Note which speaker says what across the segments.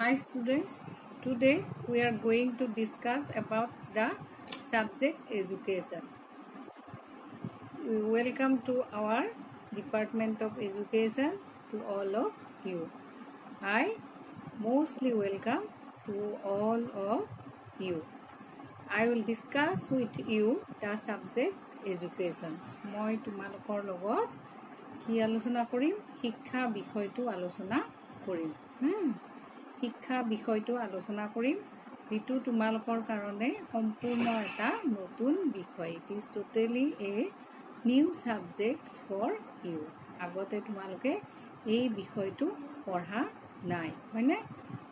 Speaker 1: Hi students, today we are going to discuss about the subject education. We welcome to our Department of Education to all of you. I mostly welcome to all of you. I will discuss with you the subject education. মই তোমালোকৰ লগত কি আলোচনা কৰিম? শিক্ষা বিষয়টো আলোচনা কৰিম। শিক্ষা বিষয়টো আলোচনা কৰিম যেটো তোমালোকৰ কাৰণে সম্পূৰ্ণ এটা নতুন বিষয়। It is totally a new subject for you. আগতে তোমালোকে এই বিষয়টো পঢ়া নাই, হয়নে?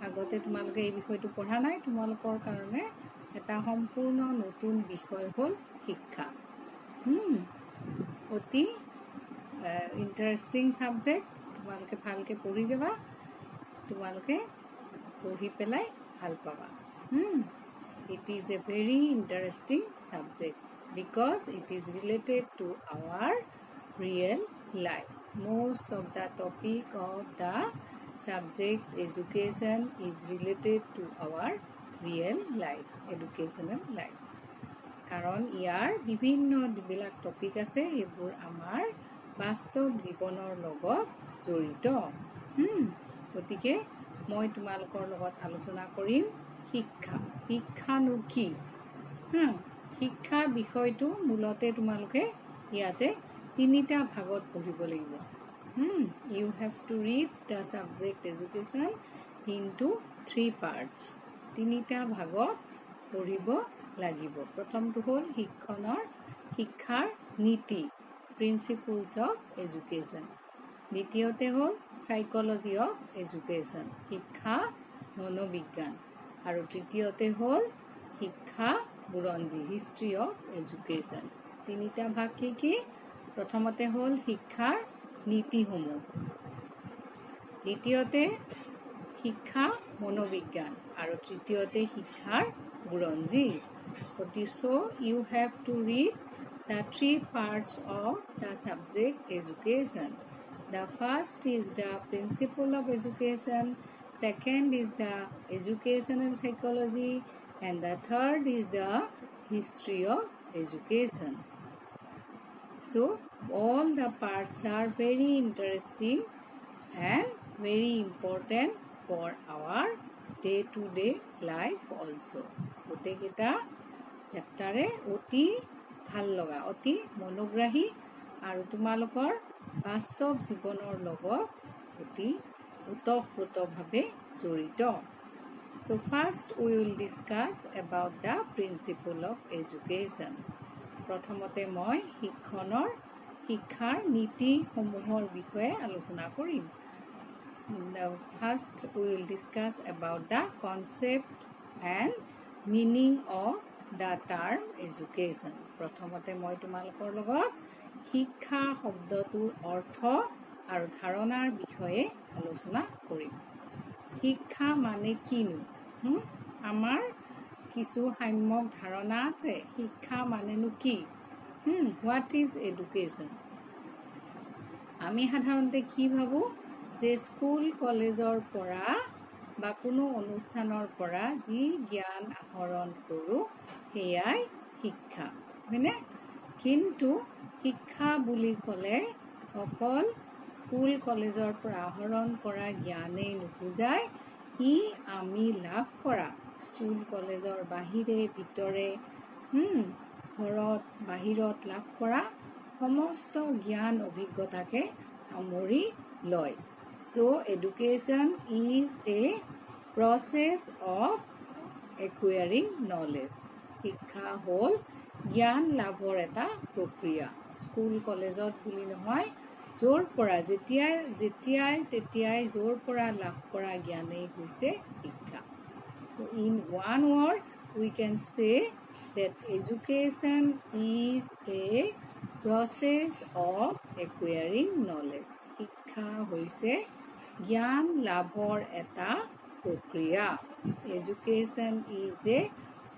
Speaker 1: আগতে তোমালোকে এই বিষয়টো পঢ়া নাই, তোমালোকৰ কাৰণে এটা সম্পূৰ্ণ নতুন বিষয় হ'ল শিক্ষা। অতি ইন্টাৰেষ্টিং সাবজেক্ট, তোমালোকে ভালকে পঢ়ি যাবা, তোমালোকে পঢ়ি পেলাই ভাল পাবা। It is a very interesting subject because it is related to our real life. Most of the topic of the subject education is related to our real life, educational life. কাৰণ ইয়াৰ বিভিন্ন বিলাক টপিক আছে, এইবোৰ আমাৰ বাস্তৱ জীৱনৰ লগত জড়িত। গতিকে মই তোমালোকৰ লগত আলোচনা কৰিম শিক্ষা। শিক্ষানো কি? শিক্ষা বিষয়টো মূলতে তোমালোকে ইয়াতে তিনিটা ভাগত পঢ়িব লাগিব। You have to read the subject education into 3 parts. তিনিটা ভাগত পঢ়িব লাগিব। প্ৰথমটো হ'ল শিক্ষাৰ নীতি, প্ৰিন্সিপলছ অফ এডুকেশ্যন। দ্বিতীয়তে হ'ল সাইকোলজি অফ এডুকেশ্যন, শিক্ষা মনোবিজ্ঞান। আৰু তৃতীয়তে হ'ল শিক্ষা বুৰঞ্জী, হিষ্ট্ৰী অফ এডুকেশ্যন। তিনিটা ভাগ কি কি? প্ৰথমতে হ'ল শিক্ষাৰ নীতিসমূহ, দ্বিতীয়তে শিক্ষা মনোবিজ্ঞান, আৰু তৃতীয়তে শিক্ষাৰ বুৰঞ্জী। So you have to read the 3 parts of the subject education. The first is the principle of education, second is the educational psychology, and the third is the history of education. So all the parts are very interesting and very important for our day-to-day life also. গোটেইকেইটা চেপ্টাৰে অতি ভাল লগা, অতি মনোগ্ৰাহী আৰু তোমালোকৰ বাস্তৱ জীৱনৰ লগত অতি ওতঃপ্ৰোতভাৱে জড়িত। So first we will discuss about the principle of education. প্ৰথমতে মই শিক্ষাৰ নীতিসমূহৰ বিষয়ে আলোচনা কৰিম। First we will discuss about the concept and meaning of the term education. প্ৰথমতে মই তোমালোকৰ লগত শিক্ষা শব্দটোৰ অৰ্থ আৰু ধাৰণাৰ বিষয়ে আলোচনা কৰিম। শিক্ষা মানে কিনো? আমাৰ কিছু সাম্যক ধাৰণা আছে, শিক্ষা মানেনো কি? What is education? আমি সাধাৰণতে কি ভাবো যে স্কুল কলেজৰ পৰা বা কোনো অনুষ্ঠানৰ পৰা যি জ্ঞান আহৰণ কৰোঁ সেয়াই শিক্ষা, হয়নে? কিন্তু শিক্ষা বুলি ক'লে অকল স্কুল কলেজৰ পৰা আহৰণ কৰা জ্ঞানেই নুবুজায়, ই আমি লাভ কৰা স্কুল কলেজৰ বাহিৰে ভিতৰে ঘৰত বাহিৰত লাভ কৰা সমস্ত জ্ঞান অভিজ্ঞতাকে সামৰি লয়। So education is a process of acquiring knowledge. শিক্ষা হ'ল জ্ঞান লাভৰ এটা প্ৰক্ৰিয়া। স্কুল কলেজত বুলি নহয়, য'ৰ পৰা তেতিয়াই য'ৰ পৰা লাভ কৰা জ্ঞানেই হৈছে শিক্ষা। So in one word we can say that education is a process of acquiring knowledge. শিক্ষা হৈছে জ্ঞান লাভৰ এটা প্ৰক্ৰিয়া। Education is a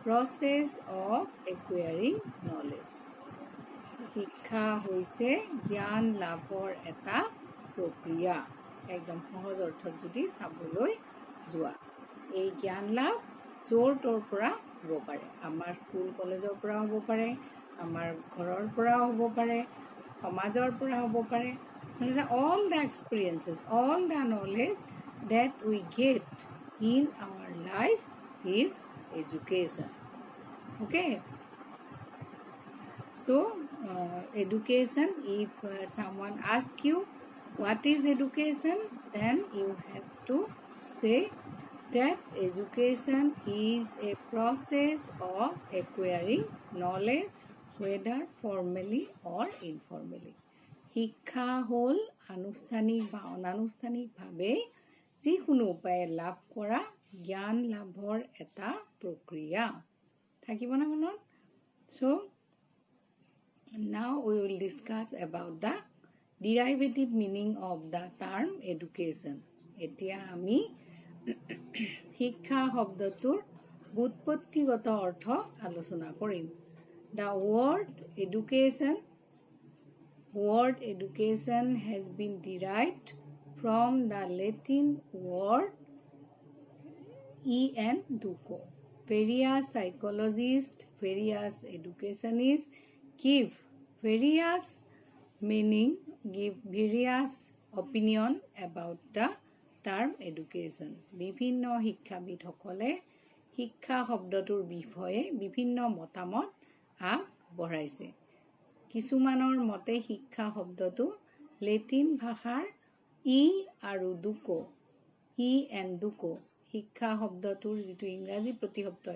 Speaker 1: process of acquiring knowledge. শিক্ষা হৈছে জ্ঞান লাভৰ এটা প্ৰক্ৰিয়া। একদম সহজ অৰ্থত যদি চাবলৈ যোৱা। এই জ্ঞান লাভ য'ৰ ত'ৰ পৰা হ'ব পাৰে আমাৰ স্কুল কলেজৰ পৰা হ'ব পাৰে আমাৰ ঘৰৰ পৰাও হ'ব পাৰে সমাজৰ পৰা হ'ব পাৰে all the experiences all the knowledge that we get in our life is education. Okay, so education, if someone asks you what is education, then you have to say that education is a process of acquiring knowledge whether formally or informally. শিক্ষা হ'ল আনুষ্ঠানিক বা অনানুষ্ঠানিকভাৱে যিকোনো উপায়ে লাভ কৰা জ্ঞান লাভৰ এটা প্ৰক্ৰিয়া থাকিব না মনত so now we will discuss about the derivative meaning of the term education. এতিয়া আমি শিক্ষা শব্দটোৰ ব্যুৎপত্তিগত অৰ্থ আলোচনা কৰিম. The word education has been derived from the Latin word educo. Various psychologists, various educationists give various meaning, give various opinion about the term education. বিভিন্ন শিক্ষাবিদসকলে শিক্ষা শব্দটোৰ বিষয়ে বিভিন্ন মতামত আগবঢ়াইছে. কিছুমানৰ মতে শিক্ষা শব্দটো লেটিন ভাষাৰ আৰু দুকো শিক্ষা শব্দটোৰ যিটো ইংৰাজী প্ৰতিশব্দ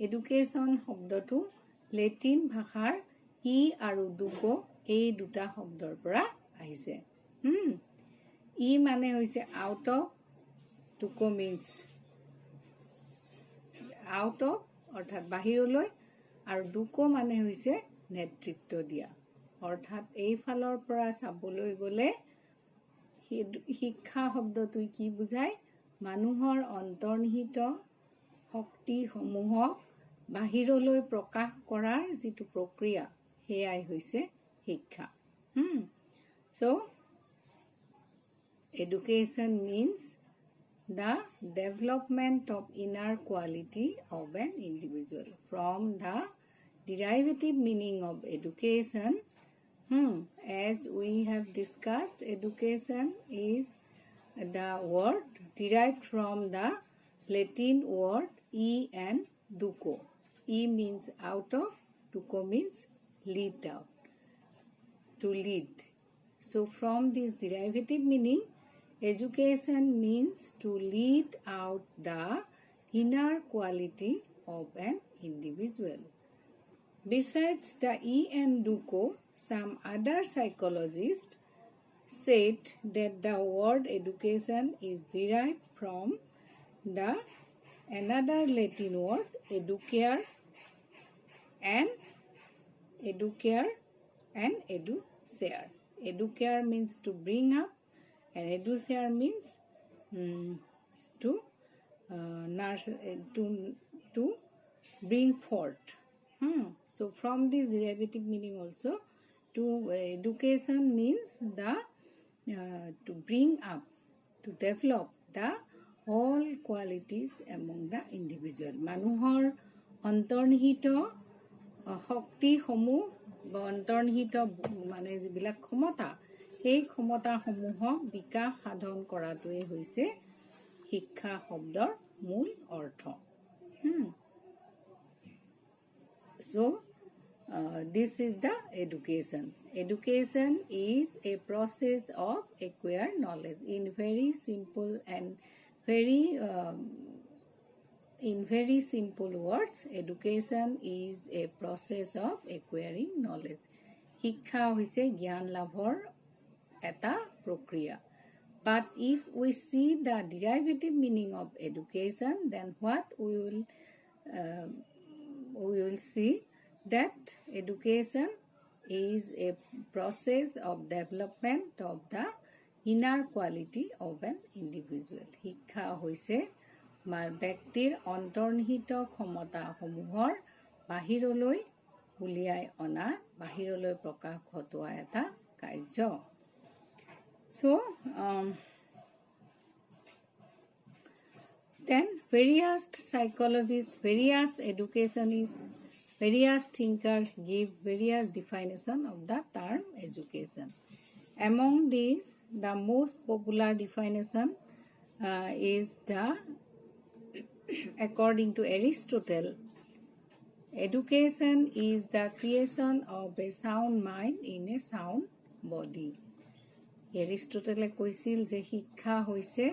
Speaker 1: এডুকেশ্যন শব্দটো লেটিন ভাষাৰ আৰু দুকো এই দুটা শব্দৰ পৰা আহিছে. মানে হৈছে আউট অফ দুকো মিন্স আউট অফ অৰ্থাৎ বাহিৰলৈ আৰু দুকো মানে হৈছে নেতৃত্ব দিয়া অৰ্থাৎ এই ফালৰ পৰা চাবলৈ গ'লে শিক্ষা শব্দটো কি বুজায় মানুহৰ অন্তৰ্নিহিত শক্তিসমূহক বাহিৰলৈ প্ৰকাশ কৰাৰ যিটো প্ৰক্ৰিয়া হেয়াই হৈছে শিক্ষা. So education means the development of inner quality of an individual. From the derivative meaning of education, as we have discussed, education is the word derived from the Latin word educo. Means out of, duco means lead out, to lead. So from this derivative meaning, education means to lead out the inner quality of an individual. Besides the educo, some other psychologists said that the word education is derived from the another Latin word educare and educare educare means to bring up and educare means to bring forth. So from this derivative meaning also, to education means the to bring up, to develop the all qualities among the individual. মানুহৰ অন্তৰ্নিহিত শক্তিসমূহ বা অন্তৰ্নিহিত মানে যিবিলাক ক্ষমতা সেই ক্ষমতাসমূহক বিকাশ সাধন কৰাটোৱে হৈছে শিক্ষা শব্দৰ মূল অৰ্থ. So this is the education. Education is a process of acquire knowledge. In very simple and in very simple words, education is a process of acquiring knowledge. শিক্ষা হৈছে জ্ঞান লাভৰ এটা প্ৰক্ৰিয়া. But if we see the derivative meaning of education, then what we will see that education is a process of development of the inner quality of an individual. শিক্ষা হৈছে ব্যক্তিৰ অন্তৰ্নিহিত ক্ষমতাসমূহৰ বাহিৰলৈ উলিয়াই অনা বাহিৰলৈ প্ৰকাশ ঘটোৱা এটা কাৰ্য. So Then various psychologists, various educationists, various thinkers give various definition of the term education. Among these, the most popular definition is the, according to Aristotle, education is the creation of a sound mind in a sound body. এৰিষ্টটলে কৈছিল যে শিক্ষা হৈছে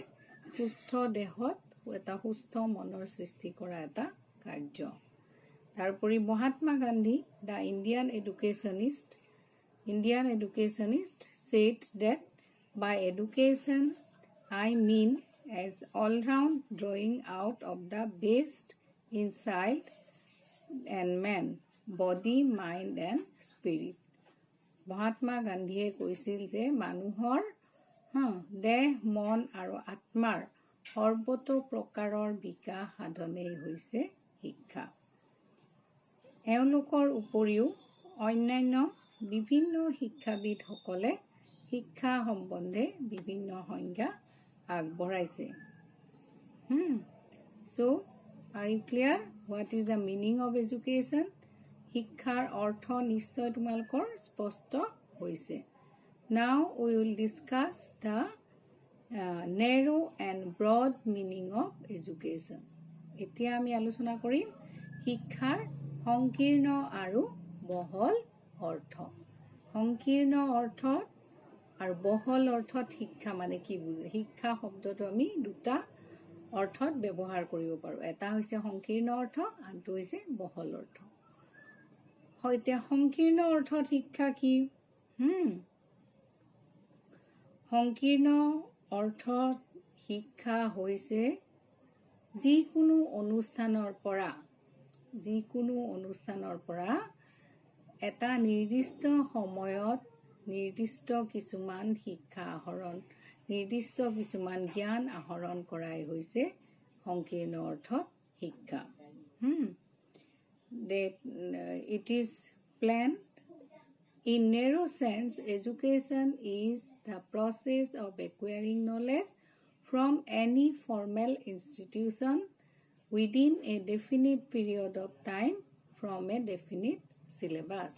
Speaker 1: সুস্থ দেহত এটা সুস্থ মনৰ সৃষ্টি কৰা এটা কাৰ্য। তাৰোপৰি Mahatma Gandhi, the Indian educationist said that by education I mean as all-round drawing out of the best inside and man, body, mind and spirit. Mahatma গান্ধীয়ে কৈছিল যে মানুহৰ দেহ মন আৰু আত্মাৰ সৰ্বতো প্ৰকাৰৰ বিকাশ সাধনেই হৈছে শিক্ষা। এওঁলোকৰ উপৰিও অন্যান্য বিভিন্ন শিক্ষাবিদসকলে শিক্ষা সম্বন্ধে বিভিন্ন সংজ্ঞা আগবঢ়াইছে। So, are you clear? What is the meaning of education? শিক্ষাৰ অৰ্থ নিশ্চয় তোমালোকৰ স্পষ্ট হৈছে। Now we will discuss the narrow and broad meaning of education. এতিয়া আমি আলোচনা কৰিম শিক্ষাৰ সংকীৰ্ণ আৰু বহল অৰ্থ। সংকীৰ্ণ অৰ্থত আৰু বহল অৰ্থত শিক্ষা মানে কি বুজে? শিক্ষা শব্দটো আমি দুটা অৰ্থত ব্যৱহাৰ কৰিব পাৰোঁ। এটা হৈছে সংকীৰ্ণ অৰ্থ, আনটো হৈছে বহল অৰ্থ। এতিয়া সংকীৰ্ণ অৰ্থত শিক্ষা কি? সংকীৰ্ণ অৰ্থত শিক্ষা হৈছে যিকোনো অনুষ্ঠানৰ পৰা এটা নিৰ্দিষ্ট সময়ত নিৰ্দিষ্ট কিছুমান শিক্ষা আহৰণ, নিৰ্দিষ্ট কিছুমান জ্ঞান আহৰণ কৰাই হৈছে সংকীৰ্ণ অৰ্থত শিক্ষা। That it is planned. In narrow sense, education is the process of acquiring knowledge from any formal institution within a definite period of time from a definite syllabus.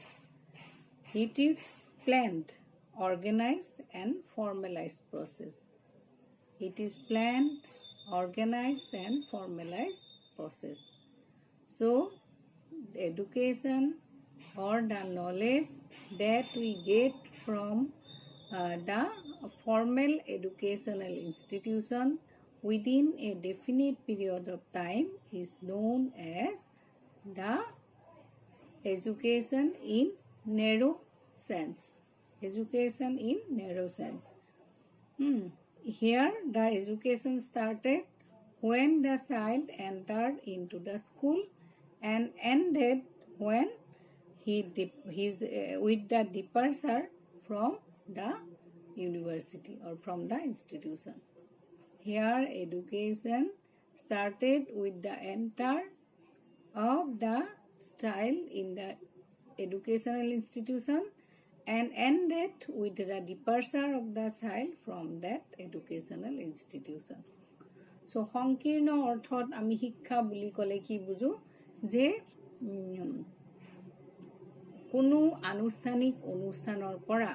Speaker 1: It is planned, organized and formalized process. It is planned, organized and formalized process. So, education or the knowledge that we get from the formal educational institution within a definite period of time is known as the education in narrow sense. Education in narrow sense. Here the education started when the child entered into the school and ended when with the departure from the university or from the institution. Here education started with the entry of the child in the educational institution and ended with the departure of the child from that educational institution. So, সংকীৰ্ণ অৰ্থত আমি শিক্ষা বুলি ক'লে কি বুজো? যে কোনো আনুষ্ঠানিক অনুষ্ঠানৰ পৰা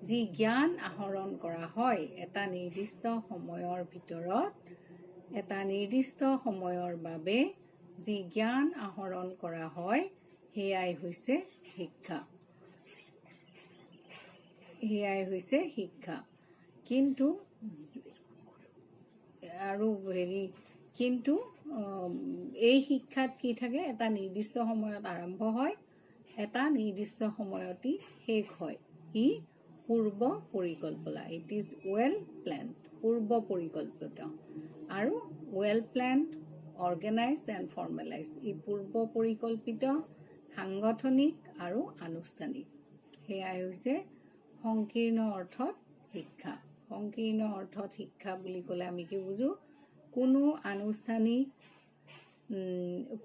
Speaker 1: যি জ্ঞান আহৰণ কৰা হয় এটা নিৰ্দিষ্ট সময়ৰ ভিতৰত, এটা নিৰ্দিষ্ট সময়ৰ বাবে যি জ্ঞান আহৰণ কৰা হয় সেয়াই হৈছে শিক্ষা। কিন্তু এই শিক্ষাত কি থাকে? এটা নিৰ্দিষ্ট সময়ত আৰম্ভ হয়, এটা নিৰ্দিষ্ট সময়তই শেষ হয়। ই পূৰ্ব পৰিকল্পনা। ইট ইজ ৱেল প্লেন্ড, পূৰ্ব পৰিকল্পিত আৰু ৱেল প্লেন্ড, অৰ্গেনাইজড এণ্ড ফৰ্মেলাইজড। ই পূৰ্ব পৰিকল্পিত, সাংগঠনিক আৰু আনুষ্ঠানিক। সেয়াই হৈছে সংকীৰ্ণ অৰ্থত শিক্ষা। সংকীৰ্ণ অৰ্থত শিক্ষা বুলি ক'লে আমি কি বুজো? কোনো আনুষ্ঠানিক,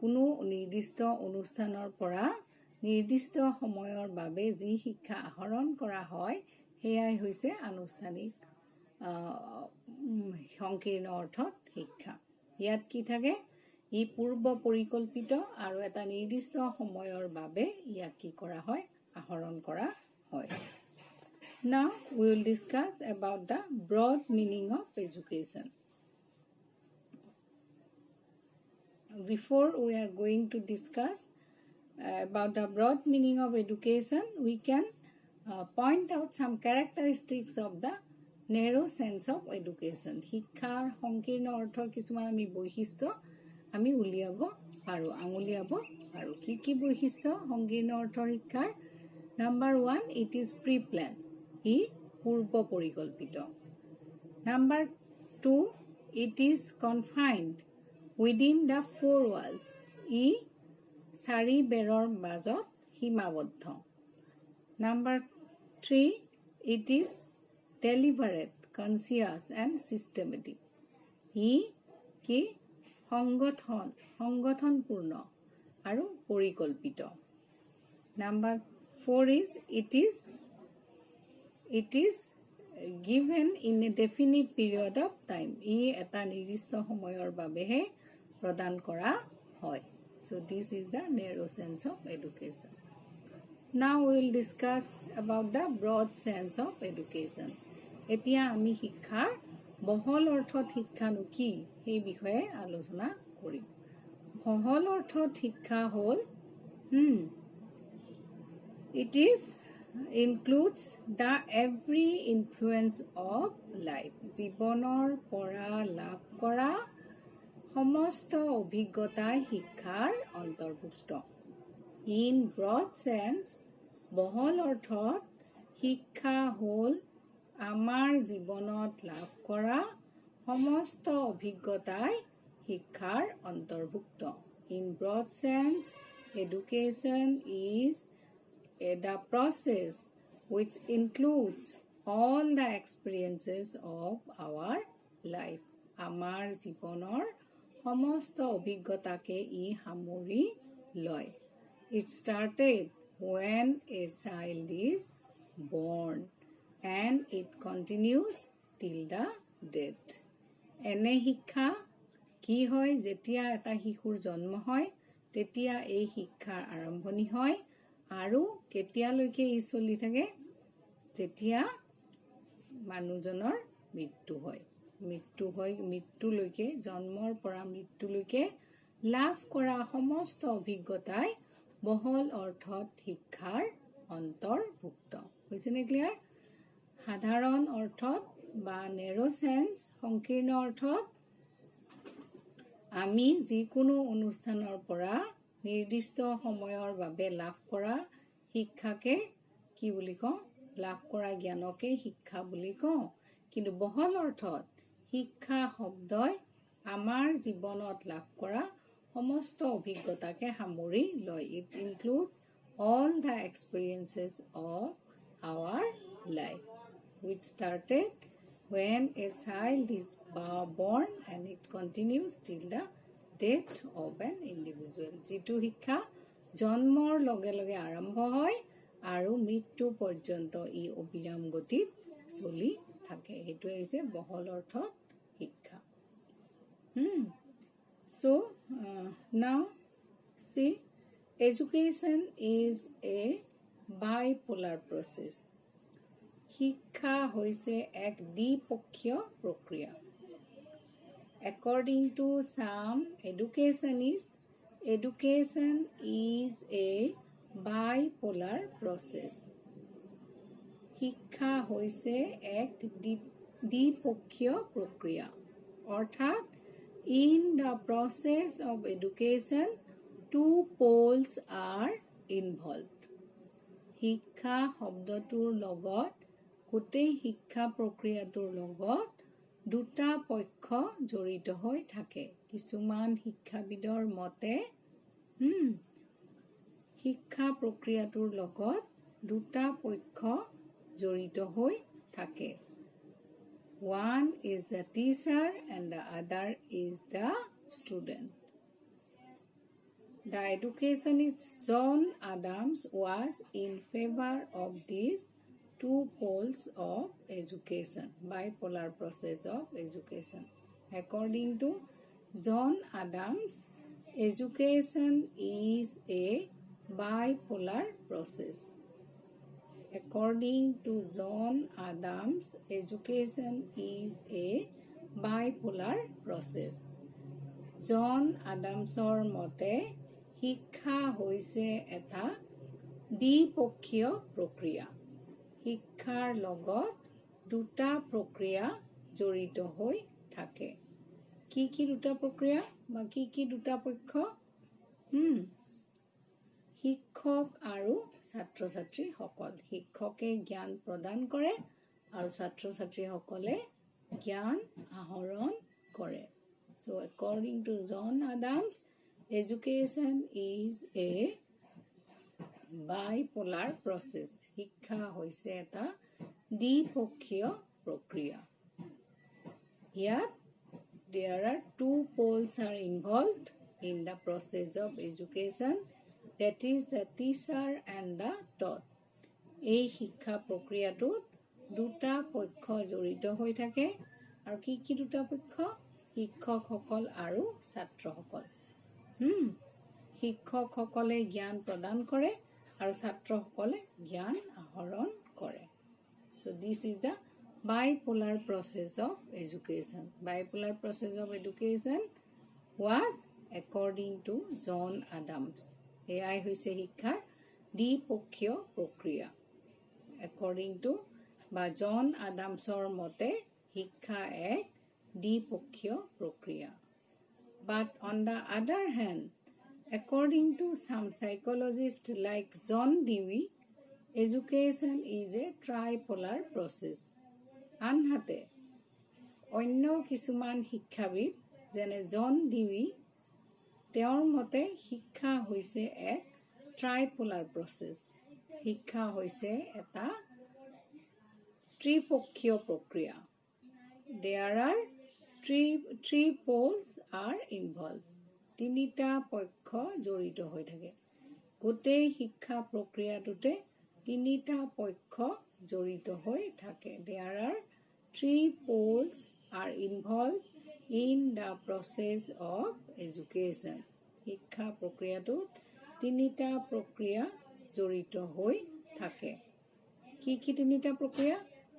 Speaker 1: কোনো নিৰ্দিষ্ট অনুষ্ঠানৰ পৰা নিৰ্দিষ্ট সময়ৰ বাবে যি শিক্ষা আহৰণ কৰা হয় সেয়াই হৈছে আনুষ্ঠানিক সংকীৰ্ণ অৰ্থত শিক্ষা। ইয়াত কি থাকে ই পূৰ্ব পৰিকল্পিত আৰু এটা নিৰ্দিষ্ট সময়ৰ বাবে ইয়াক কি কৰা হয় আহৰণ কৰা হয় Now we will discuss about the broad meaning of education Before we are going to discuss about the broad meaning of education we can point out some characteristics of the narrow sense of education শিক্ষাৰ সংকীৰ্ণ অৰ্থৰ কিছুমান আমি বৈশিষ্ট্য আমি উলিয়াব পাৰো আঙুলিয়াব পাৰো কি বৈশিষ্ট্য সংকীৰ্ণ অৰ্থৰ শিক্ষাৰ number 1 it is pre plan ই পূৰ্ব পৰিকল্পিত number 2 it is confined within the four walls ই চাৰি বেৰৰ মাজত সীমাবদ্ধ number 3 it is deliberate conscious and systematic ই কি সংগঠনপূৰ্ণ আৰু পৰিকল্পিত number 4 is it is given in a definite period of time ই এটা নিৰ্দিষ্ট সময়ৰ বাবেহে প্ৰদান কৰা হয় so this is the narrow sense of education now we will discuss about the broad sense of education এতিয়া আমি শিক্ষাৰ বহল অৰ্থত শিক্ষানো কি এই বিষয়ে আলোচনা কৰিম বহল অৰ্থত শিক্ষা হ'ল it is includes the every influence of life জীৱনৰ পৰা লাভ কৰা সমস্ত অভিজ্ঞতাই শিক্ষাৰ অন্তৰ্ভুক্ত in broad sense বহল অৰ্থত শিক্ষা হ'ল আমাৰ জীৱনত লাভ কৰা সমস্ত অভিজ্ঞতাই শিক্ষাৰ অন্তৰ্ভুক্ত in broad sense education is the process which includes all the experiences of our life আমাৰ জীৱনৰ সমস্ত অভিজ্ঞতাকে ই সামৰি লয় it started when a child is born and it continues till the death এনে শিক্ষা কি হয় যেতিয়া এটা শিশুৰ জন্ম হয় তেতিয়া এই শিক্ষাৰ আৰম্ভণি হয় আৰু কেতিয়ালৈকে ই চলি থাকে যেতিয়া মানুহজনৰ মৃত্যুলৈকে জন্মৰ পৰা মৃত্যুলৈকে লাভ কৰা সমস্ত অভিজ্ঞতাই বহল অৰ্থত শিক্ষাৰ অন্তৰ্ভুক্ত হৈছেনে ক্লিয়াৰ সাধাৰণ অৰ্থত বা নেৰো সেন্স সংকীৰ্ণ অৰ্থত আমি যিকোনো অনুষ্ঠানৰ পৰা নিৰ্দিষ্ট সময়ৰ বাবে লাভ কৰা শিক্ষাকে কি বুলি কওঁ লাভ কৰা জ্ঞানকে শিক্ষা বুলি কওঁ কিন্তু বহল অৰ্থত শিক্ষা শব্দই আমাৰ জীৱনত লাভ কৰা সমস্ত অভিজ্ঞতাকে সামৰি লয় it includes all the experiences of our life which started when a child is born and it continues till the death of an individual যিটো শিক্ষা জন্মৰ লগে লগে আৰম্ভ হয় আৰু মৃত্যু পৰ্যন্ত ই অবিৰাম গতিত চলি থাকে এটো হৈছে বহল অৰ্থত শিক্ষা so now see education is a bipolar process শিক্ষা হৈছে এক দ্বিপক্ষীয় প্ৰক্ৰিয়া according to some educationists education is a bipolar process শিক্ষা হৈছে এক দ্বিপক্ষীয় প্ৰক্ৰিয়া অৰ্থাৎ in the process of education two poles are involved শিক্ষা শব্দটোৰ লগত গোটেই শিক্ষা প্ৰক্ৰিয়াটোৰ লগত দুটা পক্ষ জড়িত হৈ থাকে কিছুমান শিক্ষাবিদৰ মতে শিক্ষা প্ৰক্ৰিয়াটোৰ লগত দুটা পক্ষ জড়িত হৈ থাকে one is the teacher and the other is the student the educationist John Adams was in favor of these two poles of education bipolar process of education according to John Adams, education is a bipolar process. According to John Adams, education is a bipolar process. John Adamsৰ মতে শিক্ষা হৈছে এটা দ্বিপক্ষীয় প্ৰক্ৰিয়া। শিক্ষাৰ লগত দুটা প্ৰক্ৰিয়া জড়িত হৈ থাকে। কি দুটা প্ৰক্ৰিয়া বা কি দুটা পক্ষ? শিক্ষক আৰু ছাত্ৰ-ছাত্ৰীসকল। শিক্ষকে জ্ঞান প্ৰদান কৰে আৰু ছাত্ৰ-ছাত্ৰীসকলে জ্ঞান আহৰণ কৰে। So according to John Adams, education is a bipolar process. শিক্ষা হৈছে এটা দ্বিপক্ষীয় প্ৰক্ৰিয়া। Here there are two poles are involved in the process of education, that is the teacher and the taught. এই শিক্ষা প্ৰক্ৰিয়াটোত দুটা পক্ষ জড়িত হৈ থাকে আৰু কি দুটা পক্ষ? শিক্ষকসকল আৰু ছাত্ৰসকল। শিক্ষকসকলে জ্ঞান প্ৰদান কৰে আৰু ছাত্ৰসকলে জ্ঞান আহৰণ কৰে। So this is the bipolar process of education. Bipolar process of education was according to John Adams. এয়াই হৈছে শিক্ষাৰ দ্বিপক্ষীয় প্ৰক্ৰিয়া। According to বা জন আদামছৰ মতে শিক্ষা এক দ্বিপক্ষীয় প্ৰক্ৰিয়া। But on the other hand, according to some psychologists like John Dewey, education is a tripolar process. আনহাতে অন্য কিছুমান শিক্ষাবিদ যেনে জন ডিউই তেওঁৰ মতে শিক্ষা হৈছে এক ট্ৰাইপোলাৰ প্ৰচেছ। শিক্ষা হৈছে এটা ত্ৰিপক্ষীয় প্ৰক্ৰিয়া। There are three poles are involved. তিনিটা পক্ষ জড়িত হৈ থাকে। গোটেই শিক্ষা প্ৰক্ৰিয়াটোতে তিনিটা পক্ষ জড়িত হৈ থাকে। There are three poles are involved in the process of education. শিক্ষা প্ৰক্ৰিয়াটোত তিনিটা প্ৰক্ৰিয়া জড়িত হৈ থাকে। কি তিনিটা প্ৰক্ৰিয়া?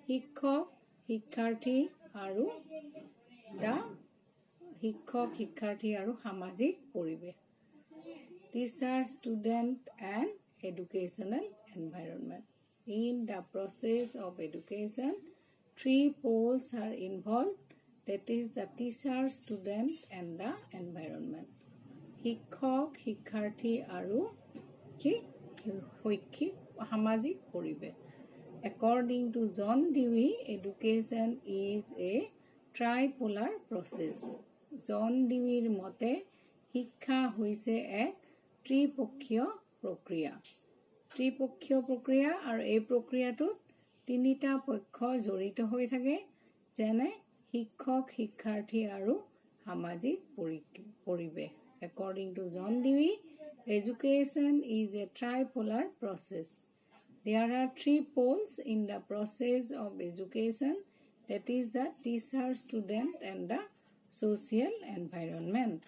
Speaker 1: শিক্ষক, শিক্ষাৰ্থী আৰু সামাজিক পৰিৱেশ। Teacher, student and educational environment. In the process of education, three poles are involved, that is the teacher, student and the environment. শিক্ষক, শিক্ষাৰ্থী আৰু শৈক্ষিক সামাজিক পৰিৱেশ। According to John Dewey, education is a tripolar process. John Deweyৰ মতে শিক্ষা হৈছে এক ত্ৰিপক্ষীয় প্ৰক্ৰিয়া। ত্ৰিপক্ষীয় প্ৰক্ৰিয়া আৰু এই প্ৰক্ৰিয়াটোত তিনিটা পক্ষ জড়িত হৈ থাকে, যেনে শিক্ষক, শিক্ষাৰ্থী আৰু সামাজিক পৰিৱেশ। According to John Dewey, education is a tripolar process. There are three poles in the process of education, that is the teacher, student and the social environment.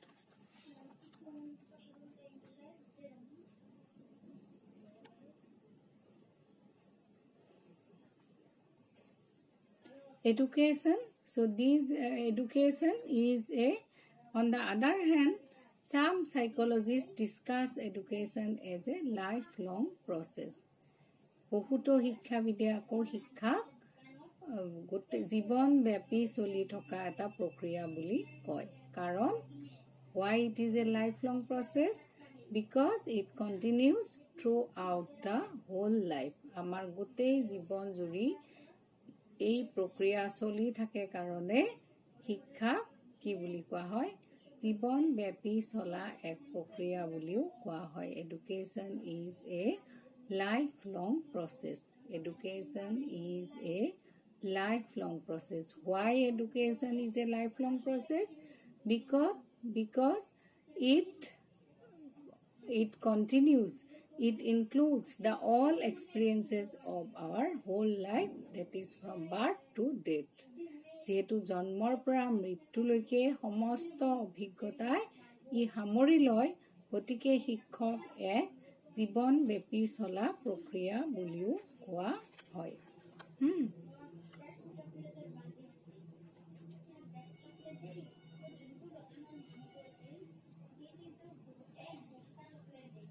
Speaker 1: Education. So this education is on the other hand, some psychologists discuss education as a lifelong process. বহুতো শিক্ষাবিদে আকৌ শিক্ষাক জীৱনব্যাপী চলি থকা এটা প্ৰক্ৰিয়া বুলি কয়। কাৰণ why it is a lifelong process? Because it continues throughout the whole life. আমাৰ গোটেই জীৱন জুৰি এই প্ৰক্ৰিয়া চলি থাকে কাৰণে শিক্ষাক কি বুলি কোৱা হয়? জীৱনব্যাপী চলা এক প্ৰক্ৰিয়া বুলিও কোৱা হয়। Education is a lifelong process. Education is a lifelong process. Why education is a lifelong process? Because it continues. It includes the all experiences of our whole life, that is from birth to death. যেহেতু জন্মৰ পৰা মৃত্যুলৈকে সমস্ত অভিজ্ঞতাই ই সামৰি লয়, গতিকে শিক্ষক এক জীৱনব্যাপী চলা প্ৰক্ৰিয়া বুলিও কোৱা হয়।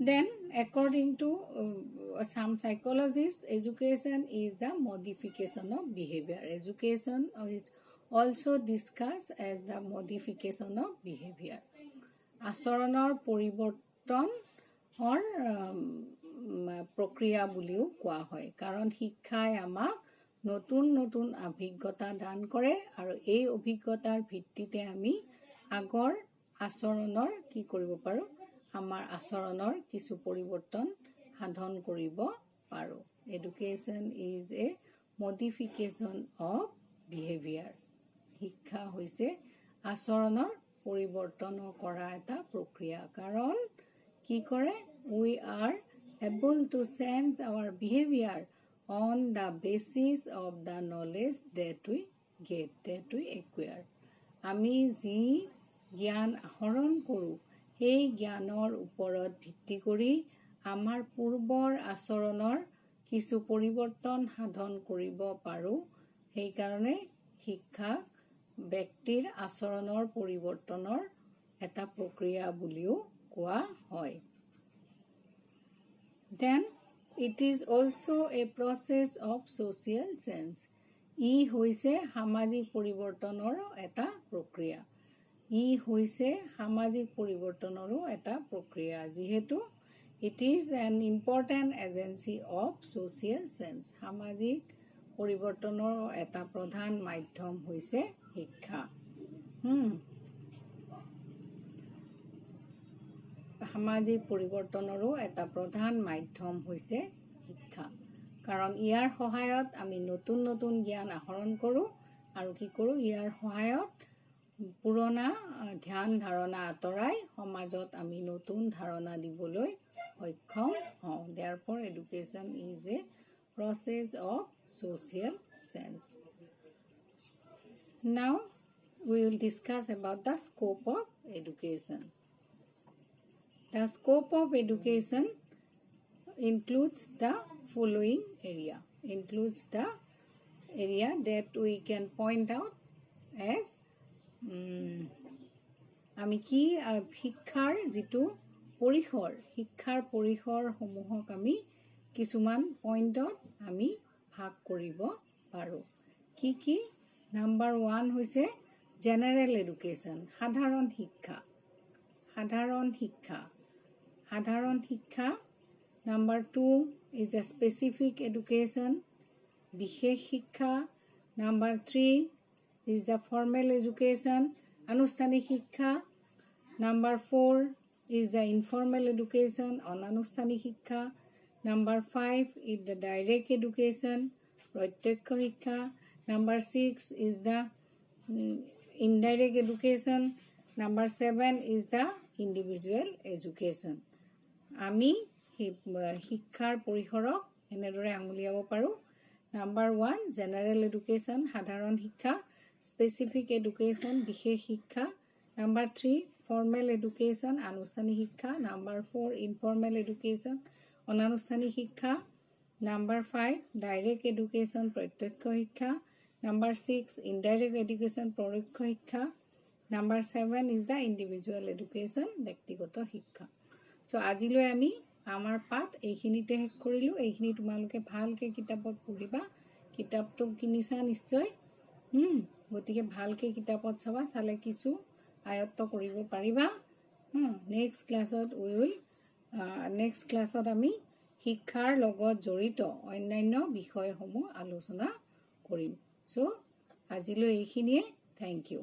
Speaker 1: Then, according to some psychologists, education is the modification of behavior. Education is also discussed as the modification of behavior. আচৰণৰ পৰিৱৰ্তনৰ প্ৰক্ৰিয়া বুলিও কোৱা হয়, কাৰণ শিক্ষাই আমাক নতুন নতুন অভিজ্ঞতা দান কৰে আৰু এই অভিজ্ঞতাৰ ভিত্তিতে আমি আগৰ আচৰণৰ কি কৰিব পাৰোঁ, আমাৰ আচৰণৰ কিছু পৰিৱৰ্তন সাধন কৰিব পাৰোঁ। Education is a modification of behaviour. শিক্ষা হৈছে আচৰণৰ পৰিৱৰ্তন কৰা এটা প্ৰক্ৰিয়া, কাৰণ কি কৰে, we are able to change our behaviour on the basis of the knowledge that we acquire. আমি যি জ্ঞান আহৰণ কৰোঁ সেই জ্ঞানৰ ওপৰত ভিত্তি কৰি আমাৰ পূৰ্বৰ আচৰণৰ কিছু পৰিৱৰ্তন সাধন কৰিব পাৰোঁ। সেইকাৰণে শিক্ষাক ব্যক্তিৰ আচৰণৰ পৰিৱৰ্তনৰ এটা প্ৰক্ৰিয়া বুলিও কোৱা হয়। Then it is also a process of social change. ই হৈছে সামাজিক পৰিৱৰ্তনৰ এটা প্ৰক্ৰিয়া। যিহেতু it is an important agency of social change. সামাজিক পৰিৱৰ্তনৰ এটা প্ৰধান মাধ্যম হৈছে শিক্ষা। সামাজিক পৰিৱৰ্তনৰো এটা প্ৰধান মাধ্যম হৈছে শিক্ষা, কাৰণ ইয়াৰ সহায়ত আমি নতুন নতুন জ্ঞান আহৰণ কৰোঁ আৰু কি কৰোঁ, ইয়াৰ সহায়ত পুৰণা ধ্যান ধাৰণা আঁতৰাই সমাজত আমি নতুন ধাৰণা দিবলৈ সক্ষম হওঁ। Therefore, education is a process of social change. Now, we will discuss about the scope of education. The scope of education includes the following area. Includes the area that we can point out as আমি কি শিক্ষাৰ যিটো পৰিসৰ, শিক্ষাৰ পৰিসৰসমূহক আমি কিছুমান পইণ্টত আমি ভাগ কৰিব পাৰোঁ। কি নাম্বাৰ 1 হৈছে জেনেৰেল এডুকেশ্যন, সাধাৰণ শিক্ষা। Number 2 is a specific education, বিশেষ শিক্ষা। Number 3 is the formal education, আনুষ্ঠানিক শিক্ষা। Number 4 is the informal education, অনানুষ্ঠানিক শিক্ষা। Number 5 is the direct education, প্ৰত্যক্ষ শিক্ষা। Number 6 is the indirect education. Number 7 is the individual education. আমি শিক্ষাৰ পৰিসৰক এনেদৰে আঙুলিয়াব পাৰোঁ। Number 1 জেনেৰেল এডুকেশ্যন, সাধাৰণ শিক্ষা। স্পেচিফিক এডুকেশ্যন, বিশেষ শিক্ষা। নাম্বাৰ 3 ফৰ্মেল এডুকেশ্যন, আনুষ্ঠানিক শিক্ষা। নাম্বাৰ 4 ইনফৰ্মেল এডুকেশ্যন, অনানুষ্ঠানিক শিক্ষা। নাম্বাৰ 5 ডাইৰেক্ট এডুকেশ্যন, প্ৰত্যক্ষ শিক্ষা। নাম্বাৰ 6 ইনডাইৰেক্ট এডুকেশ্যন, পৰোক্ষ শিক্ষা। Number 7 is the individual education, ব্যক্তিগত শিক্ষা। চ' আজিলৈ আমি আমাৰ পাঠ এইখিনিতে শেষ কৰিলোঁ। এইখিনি তোমালোকে ভালকৈ কিতাপত পঢ়িবা। কিতাপটো কিনিছা নিশ্চয়, গতিকে ভালকৈ কিতাপত চাবা, চালে কিছু আয়ত্ত কৰিব পাৰিবা। নেক্সট ক্লাছত আমি শিক্ষাৰ লগত জড়িত অন্যান্য বিষয়সমূহ আলোচনা কৰিম। চ' আজিলৈ এইখিনিয়ে। Thank U.